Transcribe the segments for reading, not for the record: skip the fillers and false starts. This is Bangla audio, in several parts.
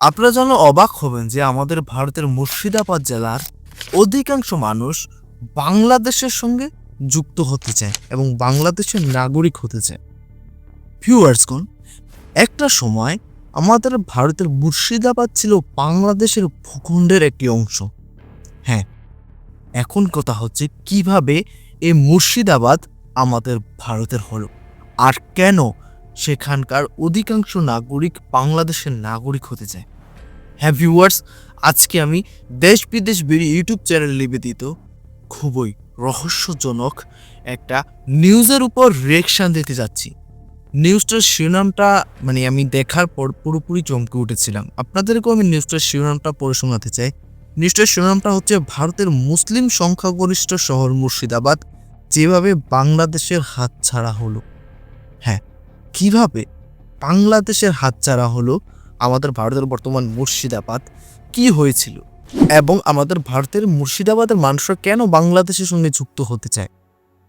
আপনারা জানলে অবাক হবেন যে আমাদের ভারতের মুর্শিদাবাদ জেলার অধিকাংশ মানুষ বাংলাদেশের সঙ্গে যুক্ত হতে চায় এবং বাংলাদেশের নাগরিক হতে চায়। ভিউয়ার্সগণ, একটা সময় আমাদের ভারতের মুর্শিদাবাদ ছিল বাংলাদেশের ভূখণ্ডের একটি অংশ। হ্যাঁ, এখন কথা হচ্ছে কিভাবে এই মুর্শিদাবাদ আমাদের ভারতের হলো, আর কেন সেখানকার অধিকাংশ নাগরিক বাংলাদেশের নাগরিক হতে চায়। হ্যাঁ ভিউয়ার্স, আজকে আমি দেশ বিদেশ বেরিয়ে ইউটিউব চ্যানেল নিবেদিত খুবই রহস্যজনক একটা নিউজের উপর রিয়েকশন দিতে যাচ্ছি। নিউজটার শিরোনামটা আমি দেখার পর পুরোপুরি চমকে উঠেছিলাম। আপনাদেরকেও আমি নিউজটার শিরোনামটা পড়ে শোনাতে চাই। নিউজটার শিরোনামটা হচ্ছে ভারতের মুসলিম সংখ্যাগরিষ্ঠ শহর মুর্শিদাবাদ যেভাবে বাংলাদেশের হাতছাড়া হলো। হ্যাঁ, কিভাবে বাংলাদেশের হাতছাড়া হলো আমাদের ভারতের বর্তমান মুর্শিদাবাদ, কি হয়েছিল এবং আমাদের ভারতের মুর্শিদাবাদের মানুষরা কেন বাংলাদেশের সঙ্গে যুক্ত হতে চায়,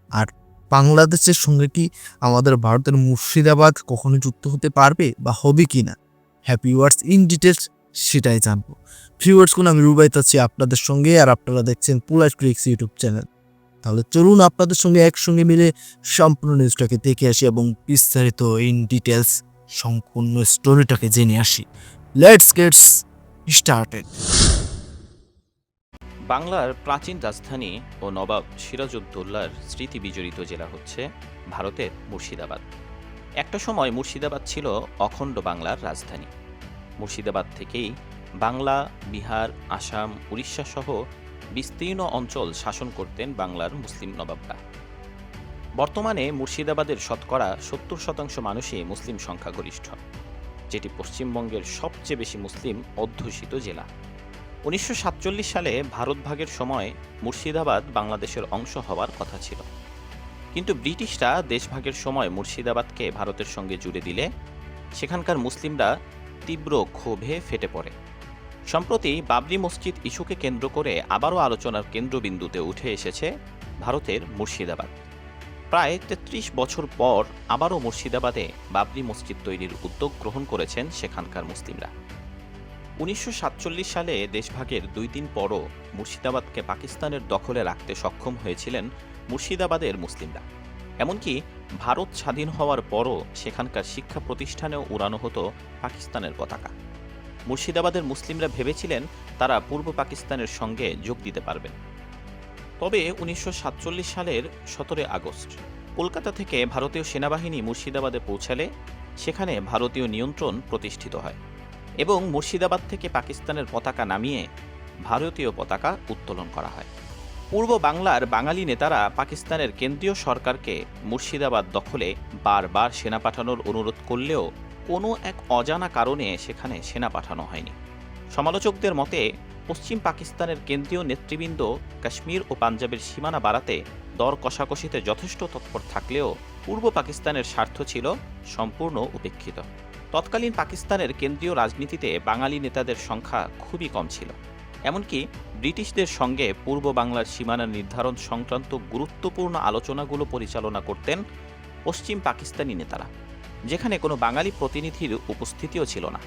আর বাংলাদেশের সঙ্গে কি আমাদের ভারতের মুর্শিদাবাদ কখনো যুক্ত হতে পারবে বা হবে কি না। হ্যাঁ ভিউয়ার্স, ইন ডিটেলস সেটাই জানবো। ভিউয়ার্স, কোন আমি রুবাইত আছি আপনাদের সঙ্গে, আর আপনারা দেখছেন পুলাশ ক্রিক্স ইউটিউব চ্যানেল। তাহলে চলুন আপনাদের সঙ্গে একসঙ্গে মিলে সম্পূর্ণ নিউজটাকে দেখে আসি এবং বিস্তারিত ইন ডিটেলস সম্পূর্ণ স্টোরিটাকে জেনে আসি। Let's get started. বাংলার প্রাচীন রাজধানী ও নবাব সিরাজউদ্দৌলার স্মৃতি বিজড়িত জেলা হচ্ছে ভারতের মুর্শিদাবাদ। একটা সময় মুর্শিদাবাদ ছিল অখণ্ড বাংলার রাজধানী। মুর্শিদাবাদ থেকেই বাংলা, বিহার, আসাম, উড়িষ্যা সহ বিস্তীর্ণ অঞ্চল শাসন করতেন বাংলার মুসলিম নবাবরা। বর্তমানে মুর্শিদাবাদের শতকরা 70% মানুষই মুসলিম সংখ্যাগরিষ্ঠ, যেটি পশ্চিমবঙ্গের সবচেয়ে বেশি মুসলিম অধ্যুষিত জেলা। 1947 সালে ভারত ভাগের সময় মুর্শিদাবাদ বাংলাদেশের অংশ হওয়ার কথা ছিল, কিন্তু ব্রিটিশরা দেশভাগের সময় মুর্শিদাবাদকে ভারতের সঙ্গে জুড়ে দিলে সেখানকার মুসলিমরা তীব্র ক্ষোভে ফেটে পড়ে। সম্প্রতি বাবরি মসজিদ ইস্যুকে কেন্দ্র করে আবারও আলোচনার কেন্দ্রবিন্দুতে উঠে এসেছে ভারতের মুর্শিদাবাদ। প্রায় 33 বছর পর আবারও মুর্শিদাবাদে বাবরি মসজিদ তৈরির উদ্যোগ গ্রহণ করেছেন সেখানকার মুসলিমরা। 1947 সালে দেশভাগের 2 দিন পরও মুর্শিদাবাদকে পাকিস্তানের দখলে রাখতে সক্ষম হয়েছিলেন মুর্শিদাবাদের মুসলিমরা। এমনকি ভারত স্বাধীন হওয়ার পরও সেখানকার শিক্ষা প্রতিষ্ঠানেও উড়ানো হতো পাকিস্তানের পতাকা। মুর্শিদাবাদের মুসলিমরা ভেবেছিলেন তারা পূর্ব পাকিস্তানের সঙ্গে যোগ দিতে পারবেন। তবে 1947 সালের 17 আগস্ট কলকাতা থেকে ভারতীয় সেনাবাহিনী মুর্শিদাবাদে পৌঁছালে সেখানে ভারতীয় নিয়ন্ত্রণ প্রতিষ্ঠিত হয় এবং মুর্শিদাবাদ থেকে পাকিস্তানের পতাকা নামিয়ে ভারতীয় পতাকা উত্তোলন করা হয়। পূর্ব বাংলার বাঙালি নেতারা পাকিস্তানের কেন্দ্রীয় সরকারকে মুর্শিদাবাদ দখলে বারবার সেনা পাঠানোর অনুরোধ করলেও কোনো এক অজানা কারণে সেখানে সেনা পাঠানো হয়নি। সমালোচকদের মতে পশ্চিম পাকিস্তানের কেন্দ্রীয় নেতৃবৃন্দ কাশ্মীর ও পাঞ্জাবের সীমানা বাড়াতে দর কষাকষিতে যথেষ্ট তৎপর থাকলেও পূর্ব পাকিস্তানের স্বার্থ ছিল সম্পূর্ণ উপেক্ষিত। তৎকালীন পাকিস্তানের কেন্দ্রীয় রাজনীতিতে বাঙালি নেতাদের সংখ্যা খুবই কম ছিল। এমনকি ব্রিটিশদের সঙ্গে পূর্ব বাংলার সীমানা নির্ধারণ সংক্রান্ত গুরুত্বপূর্ণ আলোচনাগুলো পরিচালনা করতেন পশ্চিম পাকিস্তানি নেতারা, যেখানে কোনো বাঙালি প্রতিনিধির উপস্থিতিও ছিল না।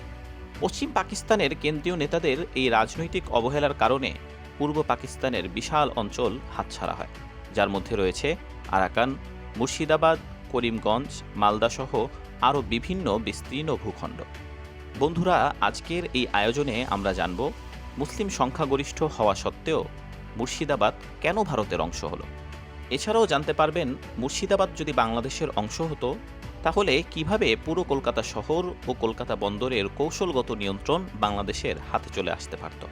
পশ্চিম পাকিস্তানের কেন্দ্রীয় নেতাদের এই রাজনৈতিক অবহেলার কারণে পূর্ব পাকিস্তানের বিশাল অঞ্চল হাতছাড়া হয়, যার মধ্যে রয়েছে আরাকান, মুর্শিদাবাদ, করিমগঞ্জ, মালদাসহ আরও বিভিন্ন বিস্তীর্ণ ভূখণ্ড। বন্ধুরা, আজকের এই আয়োজনে আমরা জানব মুসলিম সংখ্যাগরিষ্ঠ হওয়া সত্ত্বেও মুর্শিদাবাদ কেন ভারতের অংশ হলো। এছাড়াও জানতে পারবেন মুর্শিদাবাদ যদি বাংলাদেশের অংশ হতো তাহলে কিভাবে পুরো কলকাতা শহর ও কলকাতা বন্দরের কৌশলগত নিয়ন্ত্রণ বাংলাদেশের হাতে চলে আসতে পারত।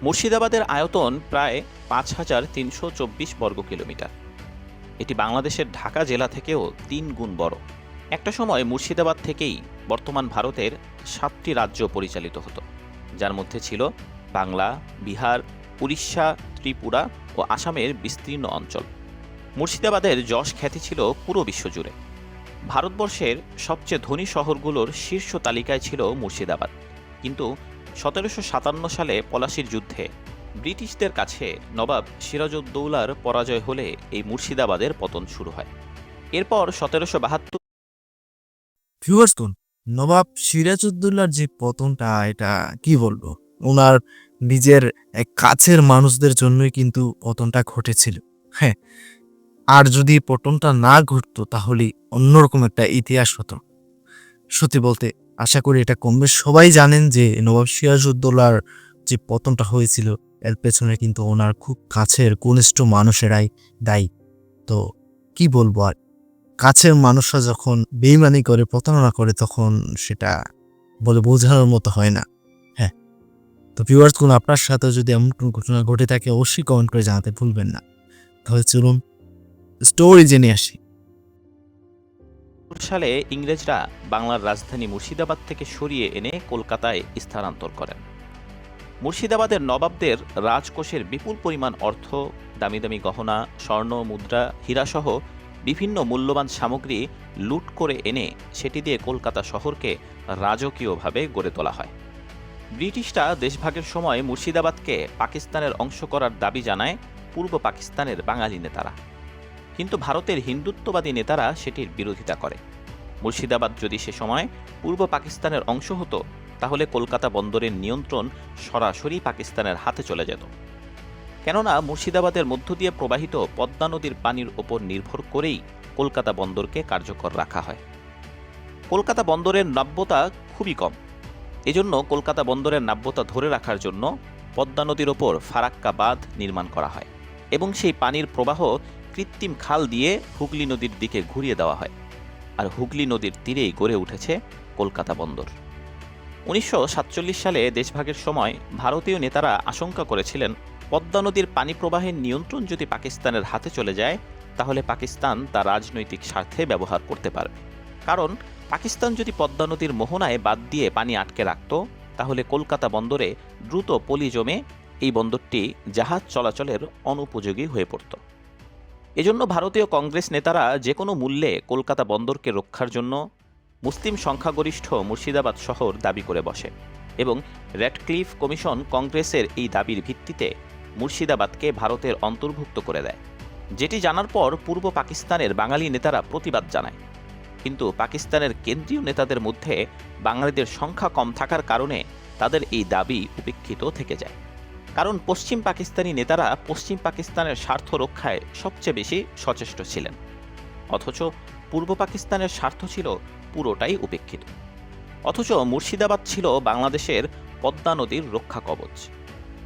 মুর্শিদাবাদের আয়তন প্রায় 5324 বর্গ কিলোমিটার। এটি বাংলাদেশের ঢাকা জেলা থেকেও 3 গুণ বড়। একটা সময় মুর্শিদাবাদ থেকেই বর্তমান ভারতের 7টি রাজ্য পরিচালিত হতো, যার মধ্যে ছিল বাংলা, বিহার, উড়িষ্যা, ত্রিপুরা ও আসামের বিস্তীর্ণ অঞ্চল। মুর্শিদাবাদের যশ খ্যাতি ছিল পুরো বিশ্বজুড়ে। ভারতবর্ষের সবচেয়ে ধনী শহরগুলোর শীর্ষ তালিকায় ছিল মুর্শিদাবাদ, কিন্তু 1757 সালে পলাশির যুদ্ধে ব্রিটিশদের কাছে নবাব সিরাজউদ্দৌলার পরাজয় হলে এই মুর্শিদাবাদের পতন শুরু হয়। এরপর 1772 ভিউয়ার্সগণ, নবাব সিরাজউদ্দৌলার যে পতনটা, এটা কি বলবো, ওনার নিজের এক কাছের মানুষদের জন্যই কিন্তু পতনটা ঘটেছিল। হ্যাঁ, আর যদি পতনটা না ঘটতো তাহলে অন্যরকম একটা ইতিহাস হতো। সত্যি বলতে আশা করি এটা কম বেশ সবাই জানেন যে নবাব সিরাজউদ্দৌলার যে পতনটা হয়েছিল এর পেছনে কিন্তু ওনার খুব কাছের ঘনিষ্ঠ মানুষেরাই দায়ী। তো কি বলবো আর, কাছের মানুষরা যখন বেইমানি করে, প্রতারণা করে, তখন সেটা বলে বোঝানোর মতো হয় না। হ্যাঁ, তো ভিউয়ার্স, কোন আপনার সাথে যদি এমন কোনো ঘটনা ঘটে থাকে অবশ্যই কমেন্ট করে জানাতে ভুলবেন না। তাহলে চলুন স্টোরি জেনে আসি। সালে ইংরেজরা বাংলার রাজধানী মুর্শিদাবাদ থেকে সরিয়ে এনে কলকাতায় স্থানান্তর করেন। মুর্শিদাবাদের নবাবদের রাজকোষের বিপুল পরিমাণ অর্থ, দামি দামি গহনা, স্বর্ণ, মুদ্রা, হীরাসহ বিভিন্ন মূল্যবান সামগ্রী লুট করে এনে সেটি দিয়ে কলকাতা শহরকে রাজকীয়ভাবে গড়ে তোলা হয়। ব্রিটিশরা দেশভাগের সময় মুর্শিদাবাদকে পাকিস্তানের অংশ করার দাবি জানায় পূর্ব পাকিস্তানের বাঙালি নেতারা, কিন্তু ভারতের হিন্দুত্ববাদী নেতারা সেটির বিরোধিতা করে। মুর্শিদাবাদ যদি সে সময় পূর্ব পাকিস্তানের অংশ হতো তাহলে কলকাতা বন্দরের নিয়ন্ত্রণ সরাসরি পাকিস্তানের হাতে চলে যেত। কেননা মুর্শিদাবাদের মধ্য দিয়ে প্রবাহিত পদ্মা নদীর পানির ওপর নির্ভর করেই কলকাতা বন্দরকে কার্যকর রাখা হয়। কলকাতা বন্দরের নাব্যতা খুবই কম, এজন্য কলকাতা বন্দরের নাব্যতা ধরে রাখার জন্য পদ্মা নদীর ওপর ফারাক্কা বাঁধ নির্মাণ করা হয় এবং সেই পানির প্রবাহ কৃত্রিম খাল দিয়ে হুগলি নদীর দিকে ঘুরিয়ে দেওয়া হয়। আর হুগলি নদীর তীরেই গড়ে উঠেছে কলকাতা বন্দর। 1947 সালে দেশভাগের সময় ভারতীয় নেতারা আশঙ্কা করেছিলেন পদ্মা নদীর পানি প্রবাহের নিয়ন্ত্রণ যদি পাকিস্তানের হাতে চলে যায় তাহলে পাকিস্তান তা রাজনৈতিক স্বার্থে ব্যবহার করতে পারবে। কারণ পাকিস্তান যদি পদ্মা নদীর মোহনায় বাদ দিয়ে পানি আটকে রাখত তাহলে কলকাতা বন্দরে দ্রুত পলি জমে এই বন্দরটি জাহাজ চলাচলের অনুপযোগী হয়ে পড়ত। এজন্য ভারতীয় কংগ্রেস নেতারা যে কোনো মূল্যে কলকাতা বন্দরকে রক্ষার জন্য মুসলিম সংখ্যাগরিষ্ঠ মুর্শিদাবাদ শহর দাবি করে বসে এবং র্যাডক্লিফ কমিশন কংগ্রেসের এই দাবির ভিত্তিতে মুর্শিদাবাদকে ভারতের অন্তর্ভুক্ত করে দেয়, যেটি জানার পর পূর্ব পাকিস্তানের বাঙালি নেতারা প্রতিবাদ জানায়। কিন্তু পাকিস্তানের কেন্দ্রীয় নেতাদের মধ্যে বাঙালিদের সংখ্যা কম থাকার কারণে তাদের এই দাবি উপেক্ষিত থেকে যায়। কারণ পশ্চিম পাকিস্তানি নেতারা পশ্চিম পাকিস্তানের স্বার্থ রক্ষায় সবচেয়ে বেশি সচেষ্ট ছিলেন, অথচ পূর্ব পাকিস্তানের স্বার্থ ছিল পুরোটাই উপেক্ষিত। অথচ মুর্শিদাবাদ ছিল বাংলাদেশের পদ্মা নদীর রক্ষা কবচ।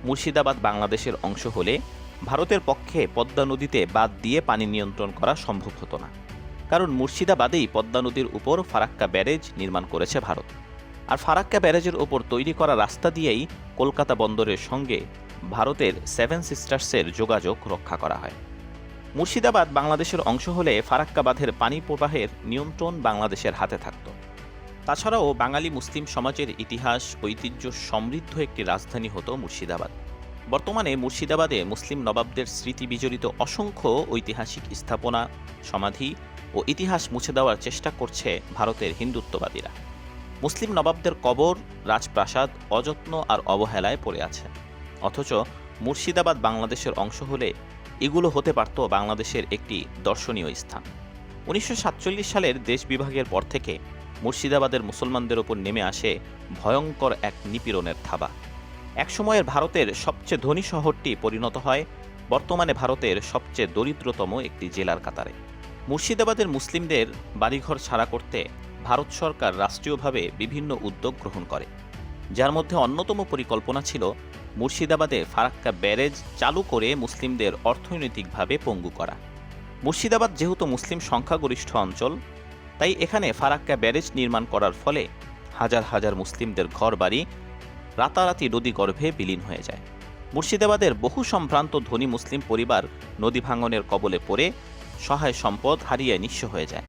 মুর্শিদাবাদ বাংলাদেশের অংশ হলে ভারতের পক্ষে পদ্মা নদীতে বাঁধ দিয়ে পানি নিয়ন্ত্রণ করা সম্ভব হতো না, কারণ মুর্শিদাবাদেই পদ্মা নদীর উপর ফারাক্কা ব্যারেজ নির্মাণ করেছে ভারত। আর ফারাক্কা ব্যারেজের ওপর তৈরি করা রাস্তা দিয়েই কলকাতা বন্দরের সঙ্গে ভারতের সেভেন সিস্টার্সের যোগাযোগ রক্ষা করা হয়। মুর্শিদাবাদ বাংলাদেশের অংশ হলে ফারাক্কা বাঁধের পানি প্রবাহের নিয়ন্ত্রণ বাংলাদেশের হাতে থাকত। তাছাড়াও বাঙালি মুসলিম সমাজের ইতিহাস ঐতিহ্য সমৃদ্ধ একটি রাজধানী হতো মুর্শিদাবাদ। বর্তমানে মুর্শিদাবাদে মুসলিম নবাবদের স্মৃতি বিজড়িত অসংখ্য ঐতিহাসিক স্থাপনা, সমাধি ও ইতিহাস মুছে দেওয়ার চেষ্টা করছে ভারতের হিন্দুত্ববাদীরা। মুসলিম নবাবদের কবর, রাজপ্রাসাদ অযত্ন আর অবহেলায় পড়ে আছে। অথচ মুর্শিদাবাদ বাংলাদেশের অংশ হলে এগুলো হতে পারত বাংলাদেশের একটি দর্শনীয় স্থান। 1947 সালের দেশ বিভাগের পর থেকে মুর্শিদাবাদের মুসলমানদের ওপর নেমে আসে ভয়ঙ্কর এক নিপীড়নের থাবা। একসময়ের ভারতের সবচেয়ে ধনী শহরটি পরিণত হয় বর্তমানে ভারতের সবচেয়ে দরিদ্রতম একটি জেলার কাতারে। মুর্শিদাবাদের মুসলিমদের বাড়িঘর ছাড়া করতে ভারত সরকার রাষ্ট্রীয়ভাবে বিভিন্ন উদ্যোগ গ্রহণ করে, যার মধ্যে অন্যতম পরিকল্পনা ছিল মুর্শিদাবাদে ফারাক্কা ব্যারেজ চালু করে মুসলিমদের অর্থনৈতিকভাবে পঙ্গু করা। মুর্শিদাবাদ যেহেতু মুসলিম সংখ্যাগরিষ্ঠ অঞ্চল, তাই এখানে ফারাক্কা ব্যারেজ নির্মাণ করার ফলে হাজার হাজার মুসলিমদের ঘরবাড়ি রাতারাতি নদী গর্ভে বিলীন হয়ে যায়। মুর্শিদাবাদের বহু সম্ভ্রান্ত ধনী মুসলিম পরিবার নদী ভাঙনের কবলে পড়ে সহায় সম্পদ হারিয়ে নিঃস্ব হয়ে যায়।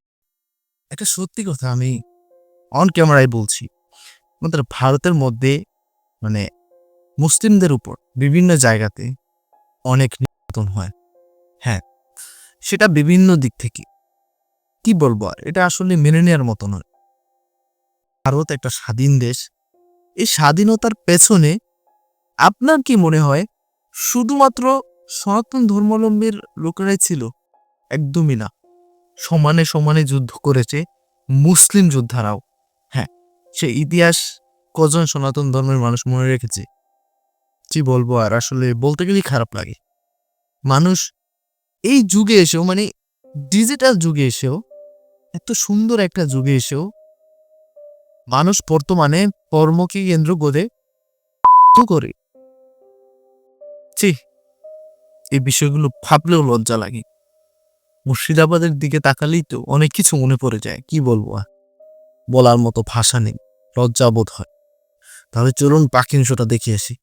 একটা সত্যি কথা আমি অন ক্যামেরায় বলছি, আমাদের ভারতের মধ্যে মানে মুসলিমদের উপর বিভিন্ন জায়গাতে অনেক নির্যাতন হয়। হ্যাঁ, সেটা বিভিন্ন দিক থেকে। কি বলবো আর, এটা আসলে মেনে নেওয়ার মতো নয়। ভারত একটা স্বাধীন দেশ। এই স্বাধীনতার পেছনে আপনার কি মনে হয় শুধুমাত্র সনাতন ধর্মাবলম্বীর লোকেরাই ছিল? একদমই না। সমানে সমানে যুদ্ধ করেছে মুসলিম যোদ্ধারাও। হ্যাঁ, সে ইতিহাস কজন সনাতন ধর্মের মানুষ মনে রেখেছে? কি বলবো আর, আসলে বলতে গেলেই খারাপ লাগে। মানুষ এই যুগে এসেও, মানে ডিজিটাল যুগে এসেও, এত সুন্দর একটা যুগে এসেও মানুষ বর্তমানে কর্মকে কেন্দ্র করে করে ছি, এই বিষয়গুলো ভাবলেও লজ্জা লাগে। মুর্শিদাবাদের দিকে তাকালেই তো অনেক কিছু মনে পড়ে যায়। কি বলবো আর, বলার মতো ভাষা নেই, লজ্জা বোধ হয়। তাহলে চলুন বাকি অংশটা দেখে আসি।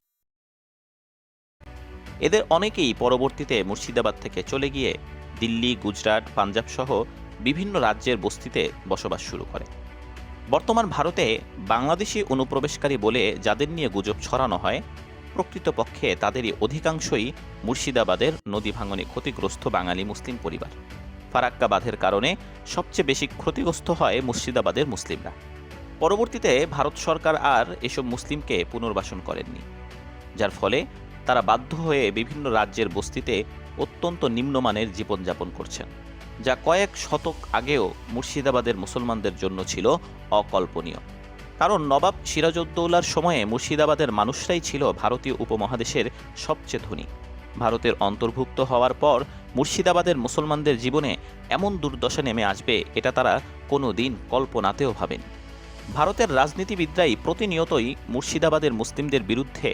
এদের অনেকেই পরবর্তীতে মুর্শিদাবাদ থেকে চলে গিয়ে দিল্লি, গুজরাট, পাঞ্জাব সহ বিভিন্ন রাজ্যের বস্তিতে বসবাস শুরু করে। বর্তমান ভারতে বাংলাদেশি অনুপ্রবেশকারী বলে যাদের নিয়ে গুজব ছড়ানো হয়, প্রকৃতপক্ষে তাদেরই অধিকাংশই মুর্শিদাবাদের নদী ভাঙনে ক্ষতিগ্রস্ত বাঙালি মুসলিম পরিবার। ফারাক্কা বাঁধের কারণে সবচেয়ে বেশি ক্ষতিগ্রস্ত হয় মুর্শিদাবাদের মুসলিমরা। পরবর্তীতে ভারত সরকার আর এসব মুসলিমকে পুনর্বাসন করেননি, যার ফলে তারা বাধ্য হয়ে বিভিন্ন রাজ্যের বস্তিতে অত্যন্ত নিম্নমানের জীবনযাপন করছেন, যা কয়েক শতক আগেও মুর্শিদাবাদের মুসলমানদের জন্য ছিল অকল্পনীয়। কারণ নবাব সিরাজউদ্দৌলার সময়ে মুর্শিদাবাদের মানুষরাই ছিল ভারতীয় উপমহাদেশের সবচেয়ে ধনী। ভারতের অন্তর্ভুক্ত হওয়ার পর মুর্শিদাবাদের মুসলমানদের জীবনে এমন দুর্দশা নেমে আসবে, এটা তারা কোনো দিন কল্পনাতেও ভাবেনি। ভারতের রাজনীতিবিদরাই প্রতিনিয়তই মুর্শিদাবাদের মুসলিমদের বিরুদ্ধে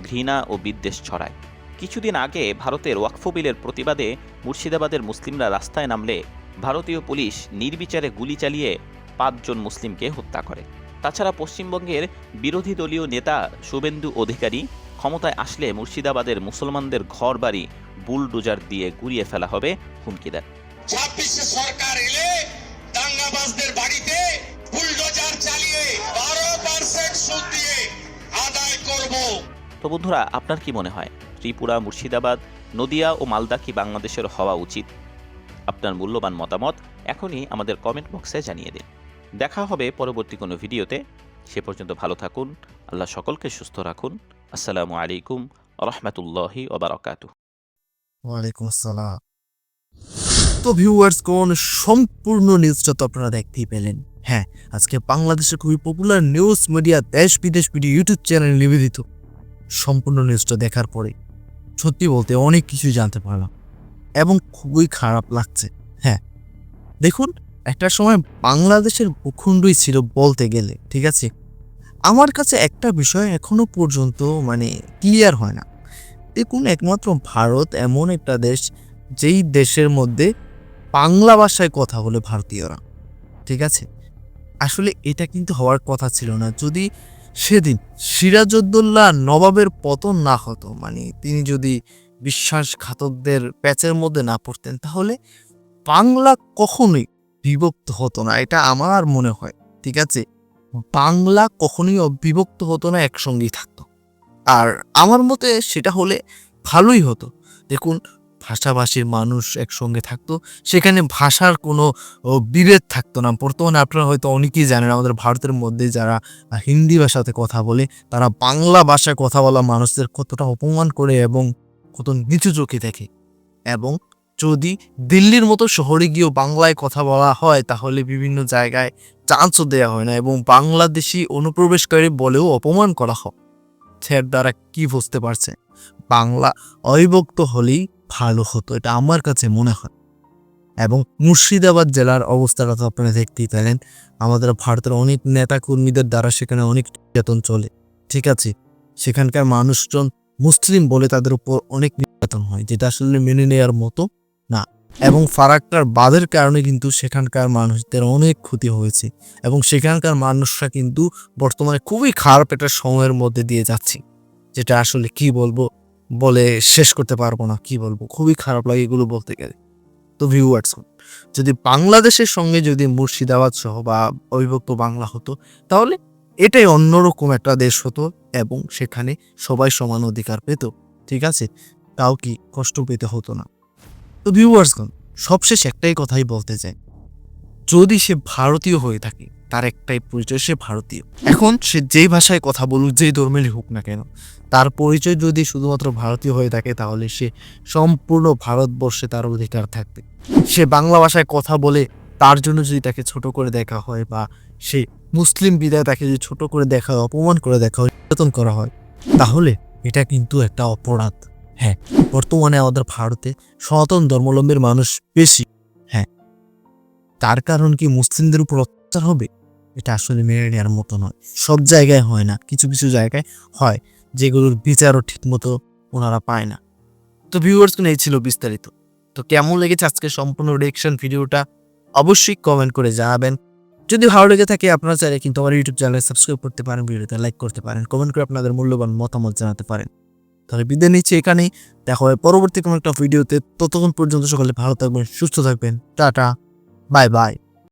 ঘৃণা ও বিদ্বেষ ছড়ায়। কিছুদিন আগে ভারতের ওয়াকফ বিলের প্রতিবাদে মুর্শিদাবাদের মুসলিমরা রাস্তায় নামলে ভারতীয় পুলিশ নির্বিচারে গুলি চালিয়ে 5 জন মুসলিমকে হত্যা করে। তাছাড়া পশ্চিমবঙ্গের বিরোধী দলীয় নেতা শুভেন্দু অধিকারী ক্ষমতায় আসলে মুর্শিদাবাদের মুসলমানদের ঘরবাড়ি বুলডোজার দিয়ে গুড়িয়ে ফেলা হবে হুমকি দেন। 26 সরকার এলে দাঙ্গাবাজদের বাড়িতে বুলডোজার চালিয়ে 12% সুদ দিয়ে আদায় করব। তো বন্ধুরা, আপনার কি মনে হয় ত্রিপুরা, মুর্শিদাবাদ, নদিয়া ও মালদা কি বাংলাদেশের হওয়া উচিত? আপনার মূল্যবান মতামত এখনই আমাদের কমেন্ট বক্সে জানিয়ে দিন। দেখা হবে পরবর্তী কোনো ভিডিওতে। সে পর্যন্ত ভালো থাকুন। আল্লাহ সকলকে সুস্থ রাখুন। আসসালামু আলাইকুম রহমতুল্লাহি ওয়া বারাকাতুহু। ওয়ালাইকুম আসসালাম। তো ভিউয়ার্স, কোন সম্পূর্ণ নিউজটা তো আপনারা দেখতেই পেলেন। হ্যাঁ, আজকে বাংলাদেশের খুবই পপুলার নিউজ মিডিয়া, দেশ বিদেশ ভিডিও ইউটিউব চ্যানেল নিবেদিত সম্পূর্ণ নিউজটা দেখার পরে সত্যি বলতে অনেক কিছুই জানতে পারলাম এবং খুবই খারাপ লাগছে। হ্যাঁ, দেখুন, একটা সময় বাংলাদেশের ভূখণ্ডই ছিল বলতে গেলে, ঠিক আছে। আমার কাছে একটা বিষয় এখনো পর্যন্ত মানে ক্লিয়ার হয় না। দেখুন, একমাত্র ভারত এমন একটা দেশ যেই দেশের মধ্যে বাংলা ভাষায় কথা বলে ভারতীয়রা, ঠিক আছে। আসলে এটা কিন্তু হওয়ার কথা ছিল না। যদি সেদিন সিরাজউদ্দৌলা নবাবের পতন না হতো, মানে তিনি যদি বিশ্বাসঘাতকদের প্যাচের মধ্যে না পড়তেন, তাহলে বাংলা কখনোই বিভক্ত হতো না, এটা আমার মনে হয়, ঠিক আছে। বাংলা কখনোই বিভক্ত হতো না, একসঙ্গেই থাকতো। আর আমার মতে সেটা হলে ভালোই হতো। দেখুন, ভাষাভাষীর মানুষ একসঙ্গে থাকতো, সেখানে ভাষার কোনো বিভেদ থাকতো না। বর্তমানে আপনারা হয়তো অনেকেই জানেন, আমাদের ভারতের মধ্যে যারা হিন্দি ভাষাতে কথা বলে, তারা বাংলা ভাষায় কথা বলা মানুষদের কতটা অপমান করে এবং কত নিচু চোখে দেখে। এবং যদি দিল্লির মতো শহরে গিয়েও বাংলায় কথা বলা হয়, তাহলে বিভিন্ন জায়গায় চান্সও দেওয়া হয় না এবং বাংলাদেশি অনুপ্রবেশকারী বলেও অপমান করা হয়। এর দ্বারা কি বুঝতে পারছে, বাংলা অবিভক্ত হলেই ভালো হতো, এটা আমার কাছে মনে হয়। এবং মুর্শিদাবাদ জেলার অবস্থাটা তো আপনারা দেখতেই পেলেন। আমাদের ভারতের অনেক নেতা কর্মীদের দ্বারা সেখানে অনেক নির্যাতন চলে, ঠিক আছে। সেখানকার মানুষজন মুসলিম বলে তাদের উপর অনেক নির্যাতন হয়, যেটা আসলে মেনে নেওয়ার মতো না। এবং ফারাক্কার বাঁধের কারণে কিন্তু সেখানকার মানুষদের অনেক ক্ষতি হয়েছে এবং সেখানকার মানুষরা কিন্তু বর্তমানে খুবই খারাপ একটা সময়ের মধ্যে দিয়ে যাচ্ছে, যেটা আসলে কি বলবো, বলে শেষ করতে পারবো না। কি বলবো, খুবই খারাপ লাগে এগুলো বলতে গেলে। তো ভিউয়ার্স, যদি বাংলাদেশের সঙ্গে যদি মুর্শিদাবাদ সহ বা অবিভক্ত বাংলা হতো, তাহলে এটাই অন্যরকম একটা দেশ হতো এবং সেখানে সবাই সমান অধিকার পেত, ঠিক আছে। তাও কি কষ্ট পেতে হতো না। তো ভিউয়ার্সগণ, সবশেষ একটাই কথাই বলতে চাই, যদি সে ভারতীয় হয়ে থাকে, তার একটাই পরিচয়, সে ভারতীয়। এখন সে যেই ভাষায় কথা বলুক, যেই ধর্মেরই হোক না কেন, তার পরিচয় যদি শুধুমাত্র ভারতীয় হয়ে থাকে, তাহলে সে সম্পূর্ণ ভারতবর্ষে তার অধিকার থাকবে। সে বাংলা ভাষায় কথা বলে, তার জন্য যদি তাকে ছোট করে দেখা হয় বা সেই মুসলিম বিদায় তাকে যদি ছোট করে দেখা হয়, অপমান করে দেখা হয়, নির্যাতন করা হয়, তাহলে এটা কিন্তু একটা অপরাধ। হ্যাঁ, বর্তমানে আমাদের ভারতে সনাতন ধর্মাবলম্বীর মানুষ বেশি। হ্যাঁ, তার কারণ কি মুসলিমদের উপর অত্যাচার হবে? এটা আসলে মেনে নেওয়ার মতো নয়। সব জায়গায় হয় না, কিছু কিছু জায়গায় হয়, যেগুলোর বিচারও ঠিক মতো ওনারা পায় না। তো ভিউয়ার্স, এই ছিল বিস্তারিত। তো কেমন লেগেছে আজকে সম্পূর্ণ রিঅ্যাকশন ভিডিওটা অবশ্যই কমেন্ট করে জানাবেন। যদি ভালো লেগে থাকে আপনারা চাইলে কিন্তু আমার ইউটিউব চ্যানেল সাবস্ক্রাইব করতে পারেন, ভিডিওতে লাইক করতে পারেন, কমেন্ট করে আপনাদের মূল্যবান মতামত জানাতে পারেন। তাহলে বিদায় নিচ্ছি এখানেই, দেখা হবে পরবর্তী কোনো একটা ভিডিওতে। ততক্ষণ পর্যন্ত সকলে ভালো থাকবেন, সুস্থ থাকবেন। Tata, bye bye.